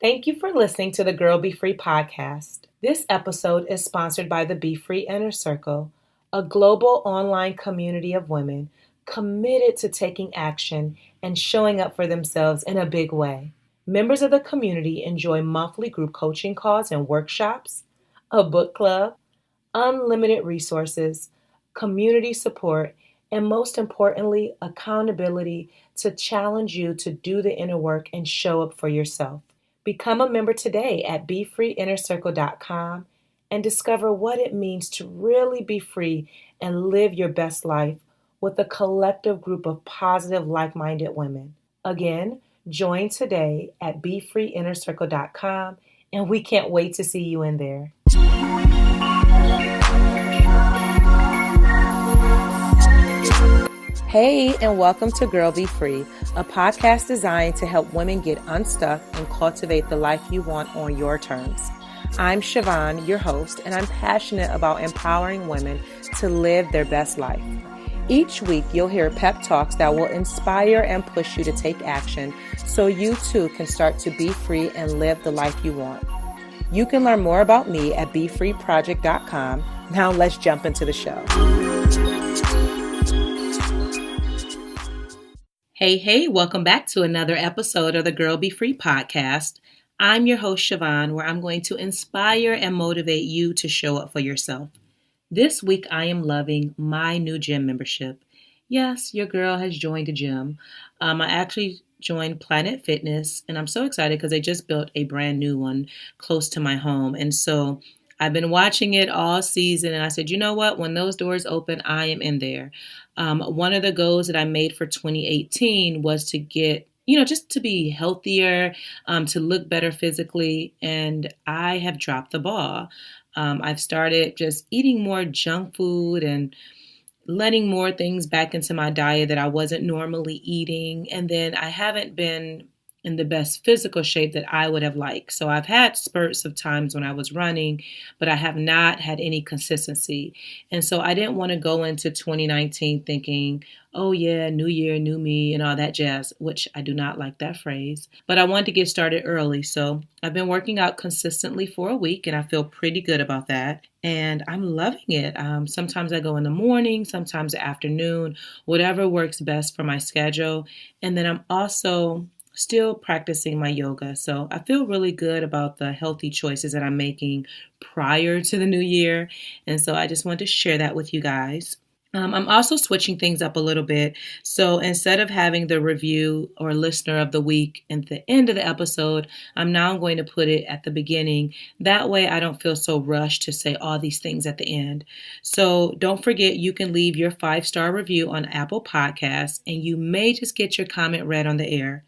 Thank you for listening to the Girl Be Free podcast. This episode is sponsored by the Be Free Inner Circle, a global online community of women committed to taking action and showing up for themselves in a big way. Members of the community enjoy monthly group coaching calls and workshops, a book club, unlimited resources, community support, and most importantly, accountability to challenge you to do the inner work and show up for yourself. Become a member today at BeFreeInnerCircle.com and discover what it means to really be free and live your best life with a collective group of positive, like-minded women. Again, join today at BeFreeInnerCircle.com, and we can't wait to see you in there. Hey, and welcome to Girl Be Free, a podcast designed to help women get unstuck and cultivate the life you want on your terms. I'm Siobhan, your host, and I'm passionate about empowering women to live their best life. Each week, you'll hear pep talks that will inspire and push you to take action so you too can start to be free and live the life you want. You can learn more about me at BeFreeProject.com. Now let's jump into the show. Hey, welcome back to another episode of the Girl Be Free podcast. I'm your host, Siobhan, where I'm going to inspire and motivate you to show up for yourself. This week, I am loving my new gym membership. Yes, your girl has joined a gym. I actually joined Planet Fitness, and I'm so excited because they just built a brand new one close to my home. And so I've been watching it all season, and I said, you know what? When those doors open, I am in there. One of the goals that I made for 2018 was to get, just to be healthier, to look better physically, and I have dropped the ball. I've started just eating more junk food and letting more things back into my diet that I wasn't normally eating. And then I haven't been in the best physical shape that I would have liked. So I've had spurts of times when I was running, but I have not had any consistency. And so I didn't want to go into 2019 thinking, oh yeah, new year, new me, and all that jazz, which I do not like that phrase. But I wanted to get started early. So I've been working out consistently for a week, and I feel pretty good about that. And I'm loving it. Sometimes I go in the morning, sometimes the afternoon, whatever works best for my schedule. And then I'm also still practicing my yoga. So I feel really good about the healthy choices that I'm making prior to the new year. And so I just wanted to share that with you guys. I'm also switching things up a little bit. So instead of having the review or listener of the week at the end of the episode, I'm now going to put it at the beginning. That way I don't feel so rushed to say all these things at the end. So don't forget, you can leave your 5-star review on Apple Podcasts, and you may just get your comment read on the air.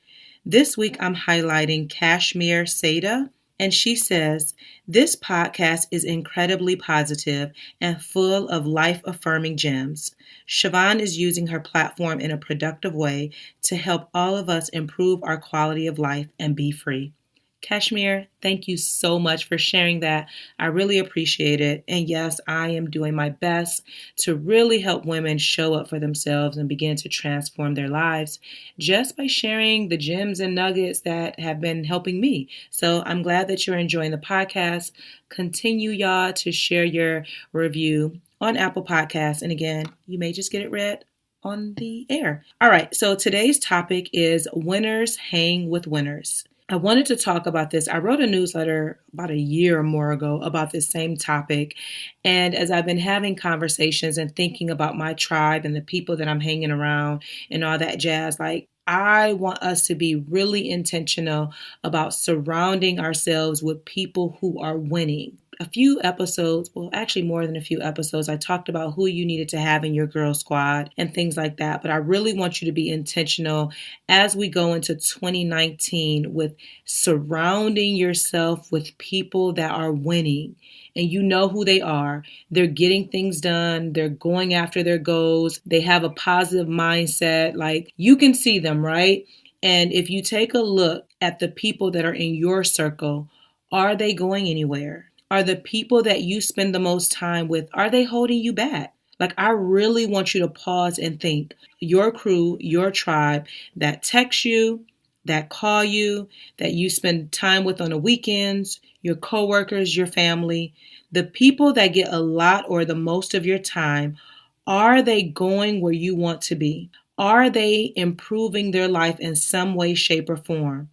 This week, I'm highlighting Kashmir Seda, and she says, this podcast is incredibly positive and full of life-affirming gems. Siobhan is using her platform in a productive way to help all of us improve our quality of life and be free. Kashmir, thank you so much for sharing that. I really appreciate it. And yes, I am doing my best to really help women show up for themselves and begin to transform their lives just by sharing the gems and nuggets that have been helping me. So I'm glad that you're enjoying the podcast. Continue, y'all, to share your review on Apple Podcasts. And again, you may just get it read on the air. All right. So today's topic is winners hang with winners. I wanted to talk about this. I wrote a newsletter about a year or more ago about this same topic. And as I've been having conversations and thinking about my tribe and the people that I'm hanging around and all that jazz, I want us to be really intentional about surrounding ourselves with people who are winning. A few episodes, well, actually more than a few episodes, I talked about who you needed to have in your girl squad and things like that. But I really want you to be intentional as we go into 2019 with surrounding yourself with people that are winning. And you know who they are. They're getting things done. They're going after their goals. They have a positive mindset. You can see them, right? And if you take a look at the people that are in your circle, are they going anywhere? Are the people that you spend the most time with, are they holding you back? I really want you to pause and think. Your crew, your tribe that texts you, that call you, that you spend time with on the weekends, your coworkers, your family, the people that get a lot or the most of your time, are they going where you want to be? Are they improving their life in some way, shape, or form?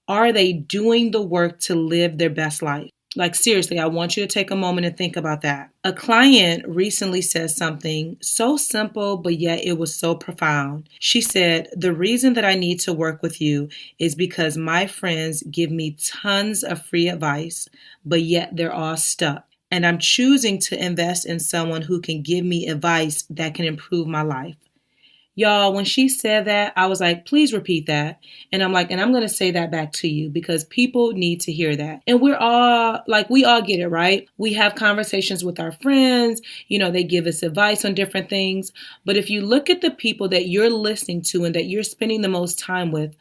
Are they doing the work to live their best life? Like, seriously, I want you to take a moment and think about that. A client recently said something so simple, but yet it was so profound. She said, "The reason that I need to work with you is because my friends give me tons of free advice, but yet they're all stuck. And I'm choosing to invest in someone who can give me advice that can improve my life." Y'all, when she said that, I was like, please repeat that. And I'm like, and I'm going to say that back to you because people need to hear that. And we're all like, we all get it, right? We have conversations with our friends. They give us advice on different things. But if you look at the people that you're listening to and that you're spending the most time with,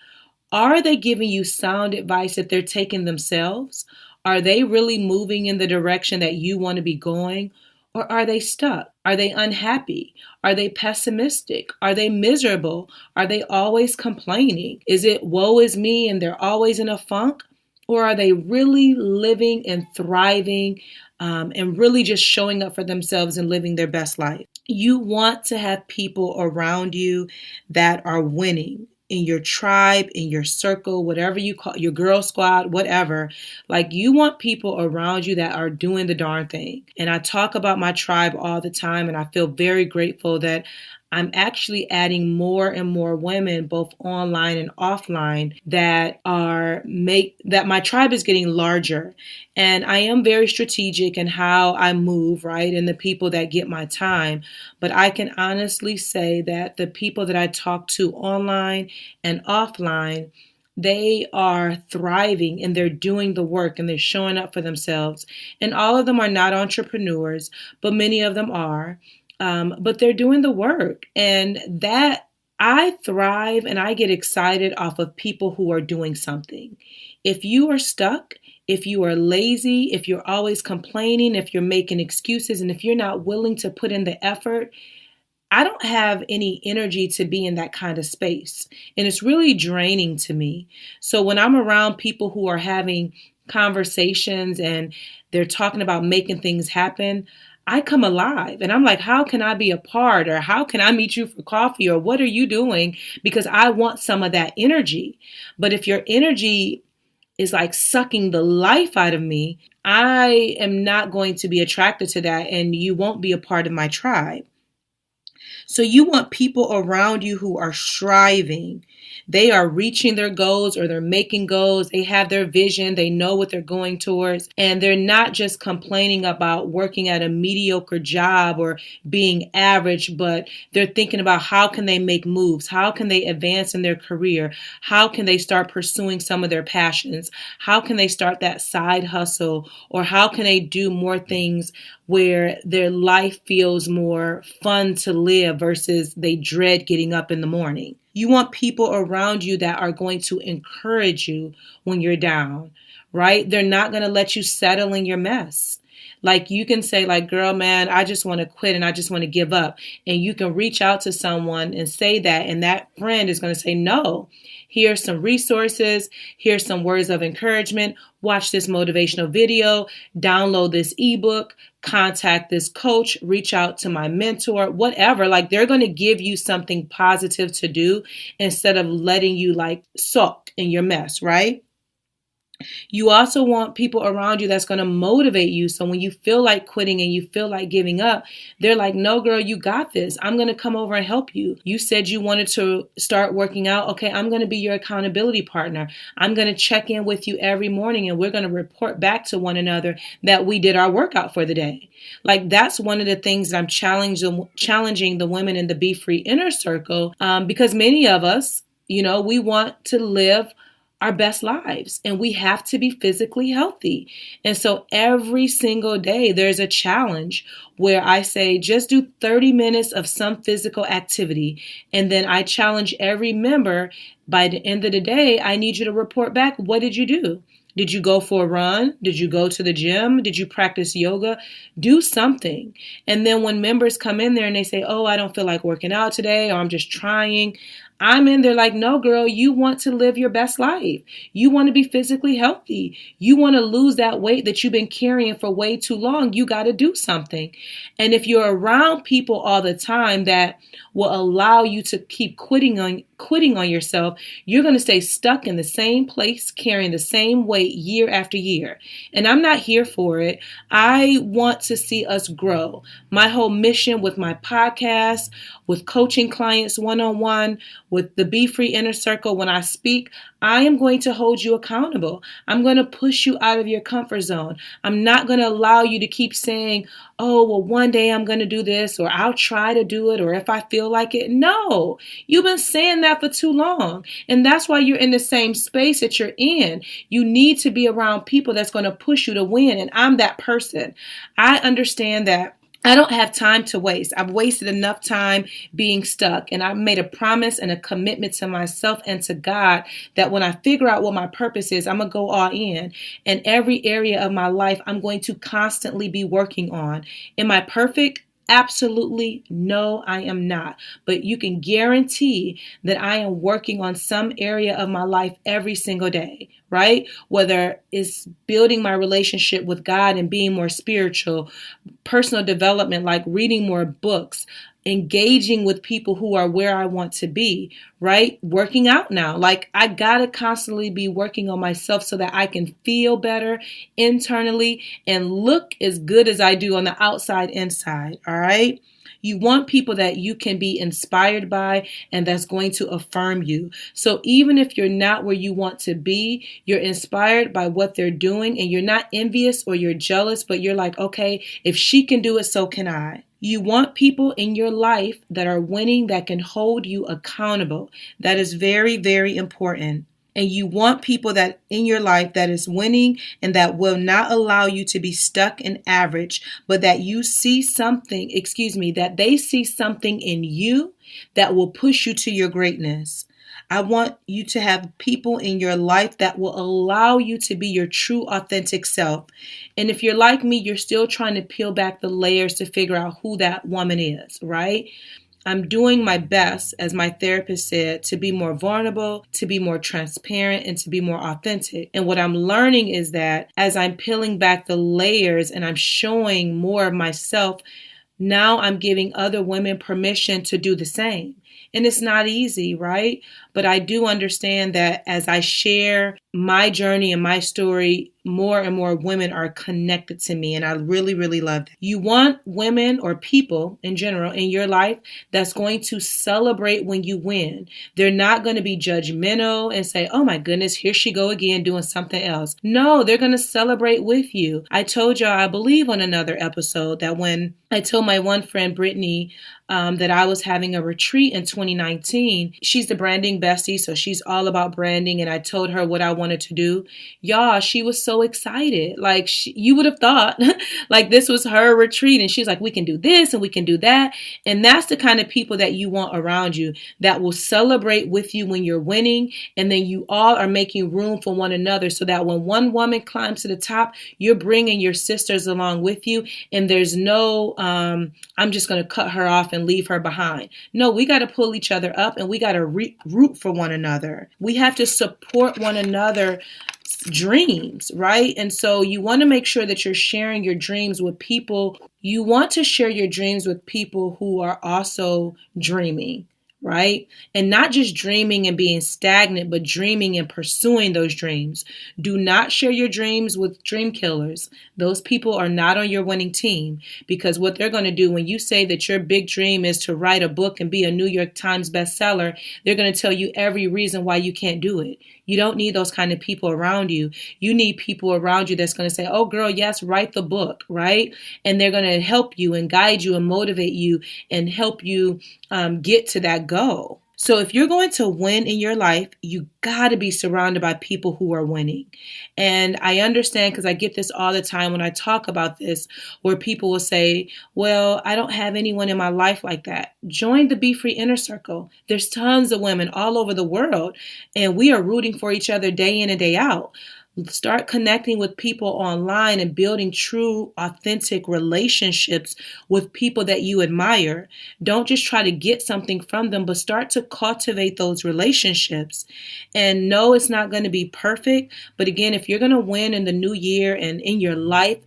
are they giving you sound advice that they're taking themselves? Are they really moving in the direction that you want to be going? Or are they stuck? Are they unhappy? Are they pessimistic? Are they miserable? Are they always complaining? Is it woe is me and they're always in a funk? Or are they really living and thriving and really just showing up for themselves and living their best life? You want to have people around you that are winning in your tribe, in your circle, whatever you call your girl squad, whatever. Like, you want people around you that are doing the darn thing. And I talk about my tribe all the time, and I feel very grateful that I'm actually adding more and more women, both online and offline, that my tribe is getting larger. And I am very strategic in how I move, right? And the people that get my time. But I can honestly say that the people that I talk to online and offline, they are thriving and they're doing the work and they're showing up for themselves. And all of them are not entrepreneurs, but many of them are. But they're doing the work. And that I thrive and I get excited off of people who are doing something. If you are stuck, if you are lazy, if you're always complaining, if you're making excuses, and if you're not willing to put in the effort, I don't have any energy to be in that kind of space. And it's really draining to me. So when I'm around people who are having conversations and they're talking about making things happen, I come alive and I'm like, how can I be a part, or how can I meet you for coffee, or what are you doing? Because I want some of that energy. But if your energy is like sucking the life out of me, I am not going to be attracted to that, and you won't be a part of my tribe. So you want people around you who are striving. They are reaching their goals, or they're making goals. They have their vision. They know what they're going towards. And they're not just complaining about working at a mediocre job or being average, but they're thinking about how can they make moves? How can they advance in their career? How can they start pursuing some of their passions? How can they start that side hustle? Or how can they do more things where their life feels more fun to live versus they dread getting up in the morning? You want people around you that are going to encourage you when you're down, right? They're not going to let you settle in your mess. Like, you can say, like, girl, man, I just want to quit and I just want to give up. And you can reach out to someone and say that, and that friend is going to say, no, here's some resources. Here's some words of encouragement. Watch this motivational video, download this ebook, contact this coach, reach out to my mentor, whatever. Like, they're going to give you something positive to do instead of letting you like sulk in your mess, right? You also want people around you that's going to motivate you. So when you feel like quitting and you feel like giving up, they're like, no, girl, you got this. I'm going to come over and help you. You said you wanted to start working out. Okay, I'm going to be your accountability partner. I'm going to check in with you every morning, and we're going to report back to one another that we did our workout for the day. Like, that's one of the things that I'm challenging the women in the Be Free inner circle, because many of us, we want to live our best lives, and we have to be physically healthy. And so every single day there's a challenge where I say, just do 30 minutes of some physical activity. And then I challenge every member, by the end of the day, I need you to report back. What did you do? Did you go for a run? Did you go to the gym? Did you practice yoga? Do something. And then when members come in there and they say, oh, I don't feel like working out today, or I'm just trying, I'm in there like, no, girl, you want to live your best life. You want to be physically healthy. You want to lose that weight that you've been carrying for way too long. You got to do something. And if you're around people all the time that will allow you to keep quitting on yourself, you're going to stay stuck in the same place, carrying the same weight year after year. And I'm not here for it. I want to see us grow. My whole mission with my podcast, with coaching clients one-on-one, with the Be Free Inner Circle, when I speak, I am going to hold you accountable. I'm going to push you out of your comfort zone. I'm not going to allow you to keep saying, oh, well, one day I'm going to do this, or I'll try to do it, or if I feel like it. No, you've been saying that for too long. And that's why you're in the same space that you're in. You need to be around people that's going to push you to win. And I'm that person. I understand that I don't have time to waste. I've wasted enough time being stuck. And I made a promise and a commitment to myself and to God that when I figure out what my purpose is, I'm going to go all in. And every area of my life, I'm going to constantly be working on. Am I perfect? Absolutely no, I am not. But you can guarantee that I am working on some area of my life every single day, right? Whether it's building my relationship with God and being more spiritual, personal development, like reading more books, engaging with people who are where I want to be, right? Working out now. Like I gotta constantly be working on myself so that I can feel better internally and look as good as I do on the outside inside. All right. You want people that you can be inspired by and that's going to affirm you. So even if you're not where you want to be, you're inspired by what they're doing and you're not envious or you're jealous, but you're like, okay, if she can do it, so can I. You want people in your life that are winning, that can hold you accountable. That is very, very important. And you want people that in your life that is winning and that will not allow you to be stuck in average, but that you see something, that they see something in you that will push you to your greatness. I want you to have people in your life that will allow you to be your true, authentic self. And if you're like me, you're still trying to peel back the layers to figure out who that woman is, right? I'm doing my best, as my therapist said, to be more vulnerable, to be more transparent, and to be more authentic. And what I'm learning is that as I'm peeling back the layers and I'm showing more of myself, now I'm giving other women permission to do the same. And it's not easy, right? But I do understand that as I share my journey and my story, more and more women are connected to me. And I really, really love that. You want women or people in general in your life that's going to celebrate when you win. They're not going to be judgmental and say, oh my goodness, here she go again doing something else. No, they're going to celebrate with you. I told y'all, I believe on another episode, that when I told my one friend, Brittany, that I was having a retreat in 2019. She's the branding bestie, so she's all about branding. And I told her what I wanted to do. Y'all, she was so excited. Like you would have thought like this was her retreat. And she's like, we can do this and we can do that. And that's the kind of people that you want around you that will celebrate with you when you're winning. And then you all are making room for one another so that when one woman climbs to the top, you're bringing your sisters along with you. And there's no, I'm just going to cut her off and leave her behind. No, we got to pull each other up and we got to root for one another. We have to support one another's dreams, right? And so you want to make sure that you're sharing your dreams with people. You want to share your dreams with people who are also dreaming, right? And not just dreaming and being stagnant, but dreaming and pursuing those dreams. Do not share your dreams with dream killers. Those people are not on your winning team, because what they're going to do when you say that your big dream is to write a book and be a New York Times bestseller, they're going to tell you every reason why you can't do it. You don't need those kind of people around you. You need people around you that's going to say, oh girl, yes, write the book, right? And they're going to help you and guide you and motivate you and help you get to that goal. So if you're going to win in your life, you got to be surrounded by people who are winning. And I understand, because I get this all the time when I talk about this, where people will say, well, I don't have anyone in my life like that. Join the Be Free Inner Circle. There's tons of women all over the world, and we are rooting for each other day in and day out. Start connecting with people online and building true, authentic relationships with people that you admire. Don't just try to get something from them, but start to cultivate those relationships. And no, it's not going to be perfect. But again, if you're going to win in the new year and in your life,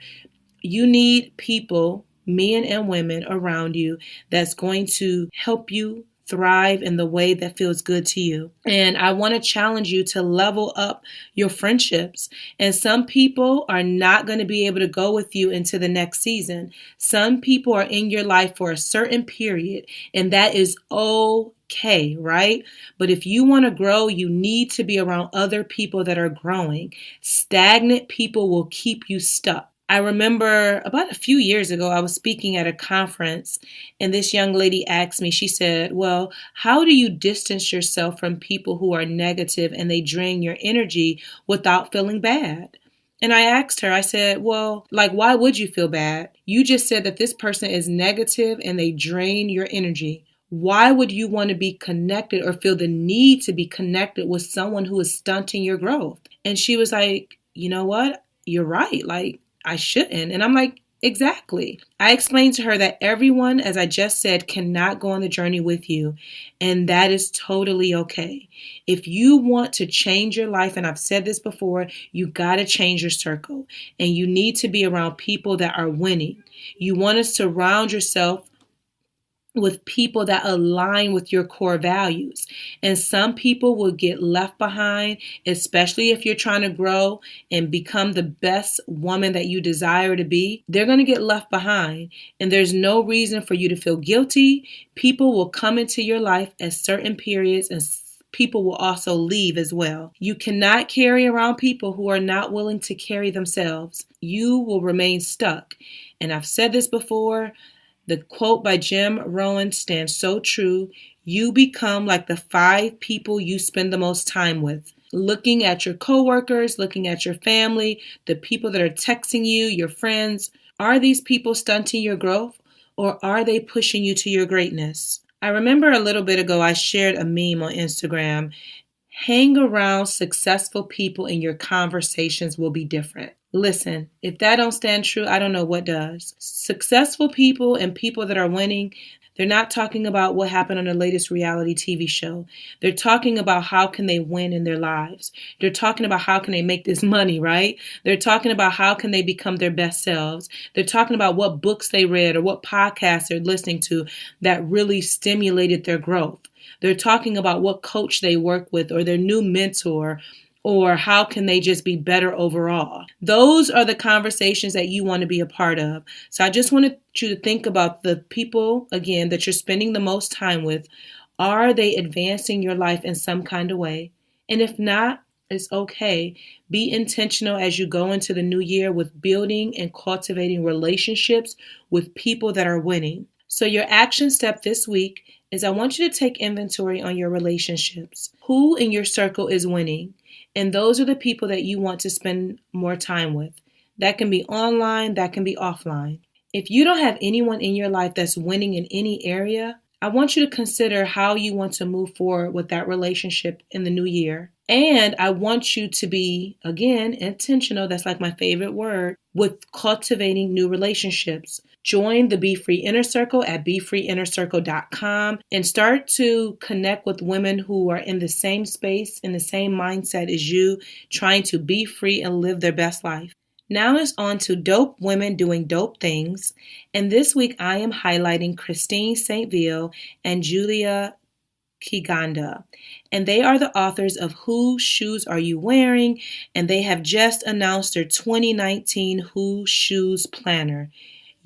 you need people, men and women around you, that's going to help you thrive in the way that feels good to you. And I want to challenge you to level up your friendships. And some people are not going to be able to go with you into the next season. Some people are in your life for a certain period, and that is okay, right? But if you want to grow, you need to be around other people that are growing. Stagnant people will keep you stuck. I remember about a few years ago, I was speaking at a conference, and this young lady asked me, she said, well, how do you distance yourself from people who are negative and they drain your energy without feeling bad? And I asked her, I said, well, like, why would you feel bad? You just said that this person is negative and they drain your energy. Why would you want to be connected or feel the need to be connected with someone who is stunting your growth? And she was like, you know what? You're right. Like, I shouldn't. And I'm like, exactly. I explained to her that everyone, as I just said, cannot go on the journey with you. And that is totally okay. If you want to change your life, and I've said this before, you got to change your circle. And you need to be around people that are winning. You want to surround yourself with people that align with your core values. And some people will get left behind, especially if you're trying to grow and become the best woman that you desire to be. They're going to get left behind. And there's no reason for you to feel guilty. People will come into your life at certain periods, and people will also leave as well. You cannot carry around people who are not willing to carry themselves. You will remain stuck. And I've said this before. The quote by Jim Rohn stands so true. You become like the 5 people you spend the most time with. Looking at your coworkers, looking at your family, the people that are texting you, your friends. Are these people stunting your growth, or are they pushing you to your greatness? I remember a little bit ago I shared a meme on Instagram. Hang around successful people and your conversations will be different. Listen, if that don't stand true, I don't know what does. Successful people and people that are winning, they're not talking about what happened on the latest reality TV show. They're talking about how can they win in their lives. They're talking about how can they make this money, right? They're talking about how can they become their best selves. They're talking about what books they read or what podcasts they're listening to that really stimulated their growth. They're talking about what coach they work with or their new mentor, or how can they just be better overall. Those are the conversations that you want to be a part of. So I just wanted you to think about the people, again, that you're spending the most time with. Are they advancing your life in some kind of way? And if not, it's okay. Be intentional as you go into the new year with building and cultivating relationships with people that are winning. So your action step this week is I want you to take inventory on your relationships. Who in your circle is winning? And those are the people that you want to spend more time with. That can be online, that can be offline. If you don't have anyone in your life that's winning in any area, I want you to consider how you want to move forward with that relationship in the new year. And I want you to be, again, intentional. That's like my favorite word, with cultivating new relationships. Join the Be Free Inner Circle at BeFreeInnerCircle.com and start to connect with women who are in the same space, in the same mindset as you, trying to be free and live their best life. Now it's on to Dope Women Doing Dope Things. And this week I am highlighting Christine St. Ville and Julia Kiganda. And they are the authors of Whose Shoes Are You Wearing? And they have just announced their 2019 Whose Shoes Planner.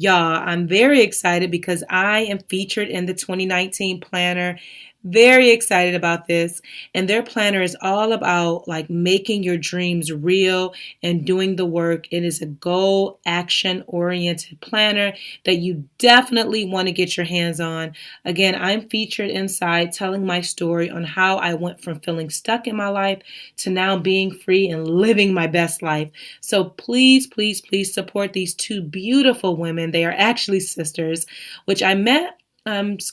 Y'all, I'm very excited because I am featured in the 2019 planner. Very excited about this. And their planner is all about like making your dreams real and doing the work. It is a goal action oriented planner that you definitely want to get your hands on. Again, I'm featured inside telling my story on how I went from feeling stuck in my life to now being free and living my best life. So please, please, please support these 2 beautiful women. They are actually sisters, which I met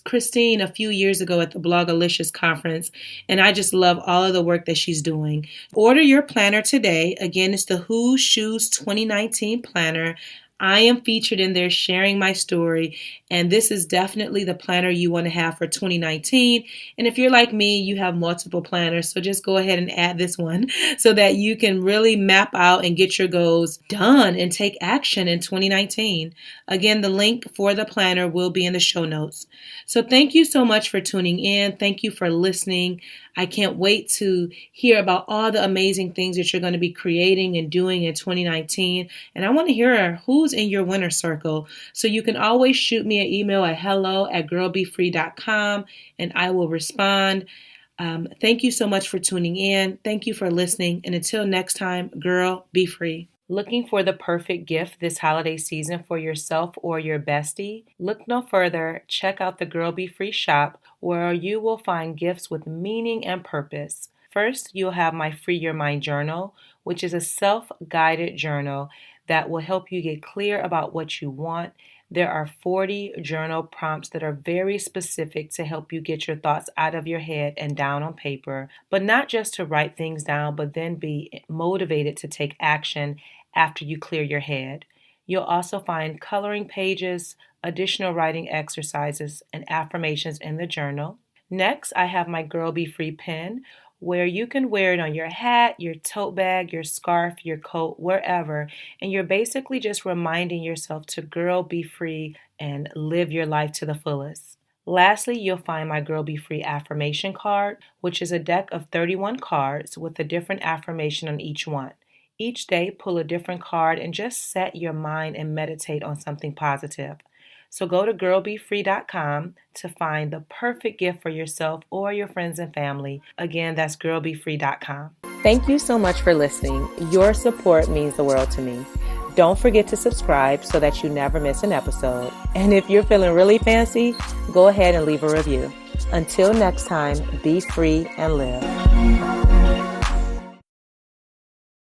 Christine a few years ago at the Blogalicious conference, and I just love all of the work that she's doing. Order your planner today. Again, it's the Who's Shoes 2019 planner. I am featured in there sharing my story, and this is definitely the planner you want to have for 2019. And if you're like me, you have multiple planners, so just go ahead and add this one so that you can really map out and get your goals done and take action in 2019. Again, the link for the planner will be in the show notes. So thank you so much for tuning in. Thank you for listening. I can't wait to hear about all the amazing things that you're going to be creating and doing in 2019. And I want to hear who's in your winner circle. So you can always shoot me an email at hello@girlbefree.com and I will respond. Thank you so much for tuning in. Thank you for listening. And until next time, girl, be free. Looking for the perfect gift this holiday season for yourself or your bestie? Look no further. Check out the Girl Be Free shop where you will find gifts with meaning and purpose. First, you'll have my Free Your Mind journal, which is a self-guided journal that will help you get clear about what you want. There are 40 journal prompts that are very specific to help you get your thoughts out of your head and down on paper, but not just to write things down, but then be motivated to take action after you clear your head. You'll also find coloring pages, additional writing exercises, and affirmations in the journal. Next, I have my Girl Be Free pen, where you can wear it on your hat, your tote bag, your scarf, your coat, wherever. And you're basically just reminding yourself to girl, be free, and live your life to the fullest. Lastly, you'll find my Girl Be Free affirmation card, which is a deck of 31 cards with a different affirmation on each one. Each day, pull a different card and just set your mind and meditate on something positive. So go to girlbefree.com to find the perfect gift for yourself or your friends and family. Again, that's girlbefree.com. Thank you so much for listening. Your support means the world to me. Don't forget to subscribe so that you never miss an episode. And if you're feeling really fancy, go ahead and leave a review. Until next time, be free and live.